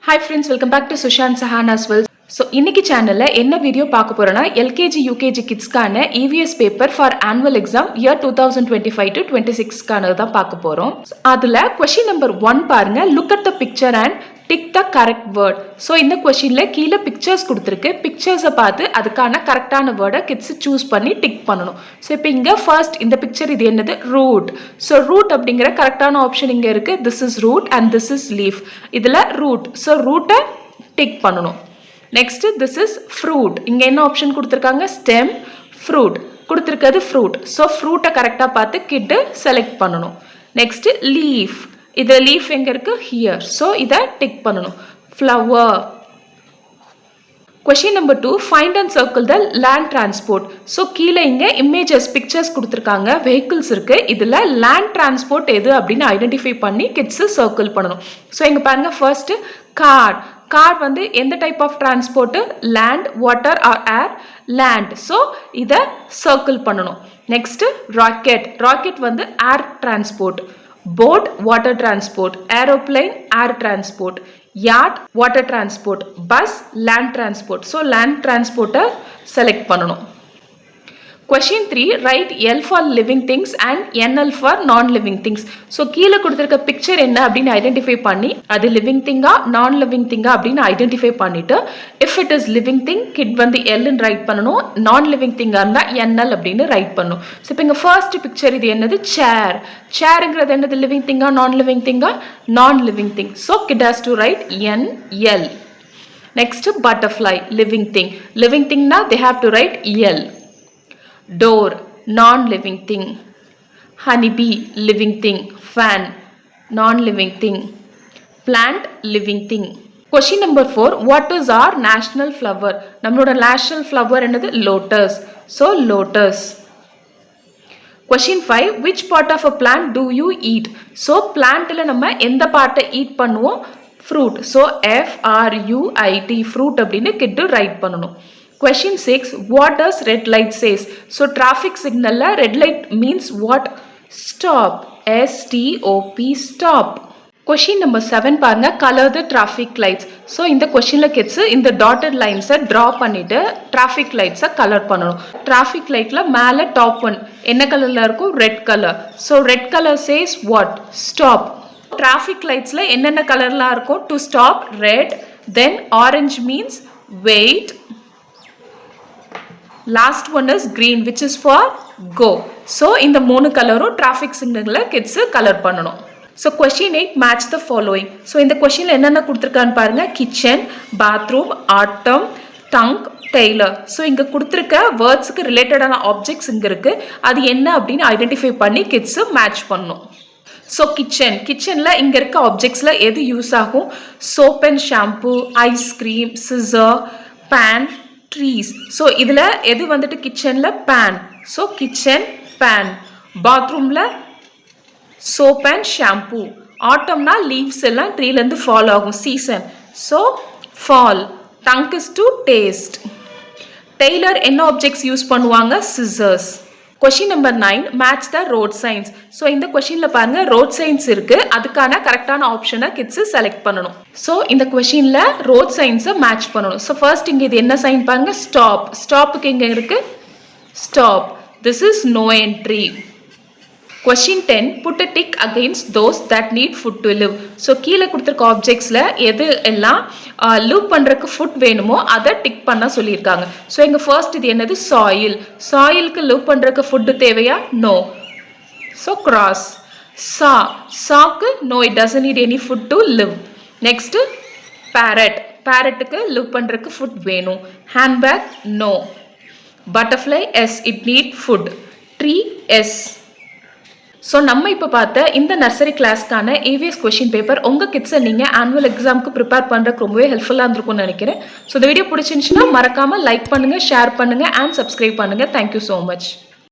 Hi friends, welcome back to Sushant Sahan as well. So இன்னைக்கு சேனல்ல என்ன video பார்க்க போறோம்னா LKG UKG கிட்ஸ்க்கான EVS paper for annual exam year 2025 to 26 கானது தான் பார்க்க போறோம். அதுல क्वेश्चन நம்பர் 1 பாருங்க, look at the picture and tick the correct word. So இந்த கொஸ்டின்ல கீழே பிக்சர்ஸ் கொடுத்துருக்கு. பிக்சர்ஸை பார்த்து அதுக்கான கரெக்டான வேர்டை கிட்ஸ் சூஸ் பண்ணி டிக் பண்ணணும். ஸோ இப்போ இங்கே ஃபர்ஸ்ட் இந்த பிக்சர் இது என்னது, ரூட். ஸோ ரூட் அப்படிங்கிற கரெக்டான ஆப்ஷன் இங்கே இருக்கு. This is root and this is leaf. இதில் ரூட். ஸோ ரூட்டை டிக் பண்ணணும். Next this is fruit. இங்கே என்ன ஆப்ஷன் கொடுத்துருக்காங்க, ஸ்டெம், ஃப்ரூட் கொடுத்துருக்கிறது ஃப்ரூட். ஸோ ஃப்ரூட்டை கரெக்டாக பார்த்து கிட்டு செலக்ட் பண்ணணும். Next leaf. இது லீஃப் எங்க இருக்கு, ஹியர். ஸோ இதை டிக் பண்ணணும். Flower. Question number 2, find and circle the land transport. So கீழே இங்கே இமேஜஸ் பிக்சர்ஸ் கொடுத்துருக்காங்க, வெஹிக்கிள்ஸ் இருக்கு. இதில் லேண்ட் டிரான்ஸ்போர்ட் எது அப்படின்னு ஐடென்டிஃபை பண்ணி கிட்ஸு சர்க்கிள் பண்ணணும். ஸோ இங்கே பாருங்க, ஃபர்ஸ்ட் கார். கார் வந்து எந்த type of transport, land, water or air, land. So இதை சர்க்கிள் பண்ணணும். Next rocket. ராக்கெட் வந்து air transport. Boat water transport, aeroplane air transport, yacht water transport, bus land transport. So land டிரான்ஸ்போர்ட்டை select பண்ணணும். Question 3, write L for living things and NL for non-living things. So கீழே கொடுத்துருக்க picture என்ன அப்படின்னு identify பண்ணி அது living திங்கா non living திங்கா அப்படின்னு ஐடென்டிஃபை பண்ணிட்டு if it is living thing kid வந்து எல்னு ரைட் பண்ணணும், நான் லிவிங் திங்கா இருந்தால் NL அப்படின்னு ரைட் பண்ணணும். ஸோ இப்போ இங்கே ஃபர்ஸ்ட் பிக்சர் இது என்னது, சேர். சேருங்கிறது என்னது, லிவிங் திங்கா நான் லிவிங் திங்கா, non living thing. So kid has to write NL. Next butterfly, living thing. Living திங்னா they have to write L. Door, non-living thing. Honeybee, living thing. Fan, non-living thing. Plant, living thing. Question number 4, what is our national flower? நம்மளோட national flower என்னது, lotus. So lotus. Question 5, which part of a plant do you eat? So plantல நம்ம எந்த பார்ட்டை eat பண்ணுவோம், fruit. So FRUIT, fruit அப்படின்னு கிட்டு right பண்ணணும். Question 6, what does red light says? So traffic signal la red light means what? Stop. STOP, stop. Question number 7 பாருங்க, color the traffic lights. So இந்த questionல kids இந்த dotted lines draw பண்ணிட்டு traffic lights colour பண்ணணும். Traffic lightல மேல top one என்ன கலர்ல இருக்கும், red color. So red color says what? Stop. Traffic lightsல என்னென்ன கலர்லாம் இருக்கும், to stop red, then orange means wait. Last one is green which is for go. So இந்த மூணு கலரும் traffic signalல kids கலர் பண்ணணும். So question 8, match the following. So இந்த questionல என்னென்ன கொடுத்திருக்கான்னு பாருங்க, kitchen, bathroom, autumn, trunk, tailor. So இங்க கொடுத்திருக்க wordsக்கு ரிலேட்டடான objects இங்க இருக்கு, அது என்ன அப்படின்னு ஐடென்டிஃபை பண்ணி kids மேட்ச் பண்ணணும். So kitchen. கிச்சனில் இங்கே இருக்க ஆப்ஜெக்ட்ஸில் எது யூஸ் ஆகும், soap and shampoo, ice cream, scissor, pan, trees. So இதில் எது வந்துட்டு கிச்சனில், பேன். So kitchen, pan. பாத்ரூமில் சோப் அண்ட் ஷாம்பு. ஆட்டம்னா லீவ்ஸ் எல்லாம் ட்ரீலேருந்து ஃபால் ஆகும், season. So fall. Tongue is to taste. Tailor என்ன ஆப்ஜெக்ட்ஸ் யூஸ் பண்ணுவாங்க, scissors. Question number 9, match the road signs. So இந்த கொஷின்ல பாருங்க, ரோட் சைன்ஸ் இருக்கு, அதுக்கான கரெக்டான ஆப்ஷனை கிட்ஸ் செலக்ட் பண்ணணும். ஸோ இந்த கொஷின்ல ரோட் சைன்ஸை மேட்ச் பண்ணணும். ஸோ ஃபர்ஸ்ட் இங்க இது என்ன சைன் பாருங்க, ஸ்டாப். ஸ்டாப்புக்கு இங்க இருக்கு stop. This is no entry. Question 10, put a tick against those that need food to live. So கீழே கொடுத்துருக்க ஆப்ஜெக்ட்ஸில் எது எல்லாம் லிவ் பண்ணுறதுக்கு ஃபுட் வேணுமோ அதை டிக் பண்ண சொல்லியிருக்காங்க. ஸோ இங்கே ஃபர்ஸ்ட் இது என்னது, சாயில். சாயிலுக்கு லிவ் பண்ணுறதுக்கு ஃபுட்டு தேவையா, no. So grass. Chalk no, it doesn't need any food to live. Next parrot. பேரட்டுக்கு லிவ் பண்ணுறதுக்கு ஃபுட் வேணும். Handbag no. Butterfly yes, it need food. Tree yes. So நம்ம இப்போ பார்த்த இந்த நர்சரி கிளாஸ்க்கான EVS கொஷின் பேப்பர் உங்கள் கிட்ஸை நீங்கள் ஆனுவல் எக்ஸாமுக்கு ப்ரிப்பேர் பண்ணுறதுக்கு ரொம்பவே ஹெல்ப்ஃபுல்லாக இருந்திருக்கும்னு நினைக்கிறேன். ஸோ இந்த வீடியோ பிடிச்சிருந்துச்சுன்னா மறக்காமல் லைக் பண்ணுங்கள், ஷேர் பண்ணுங்கள் அண்ட் சப்ஸ்கிரைப் பண்ணுங்கள். Thank you so much.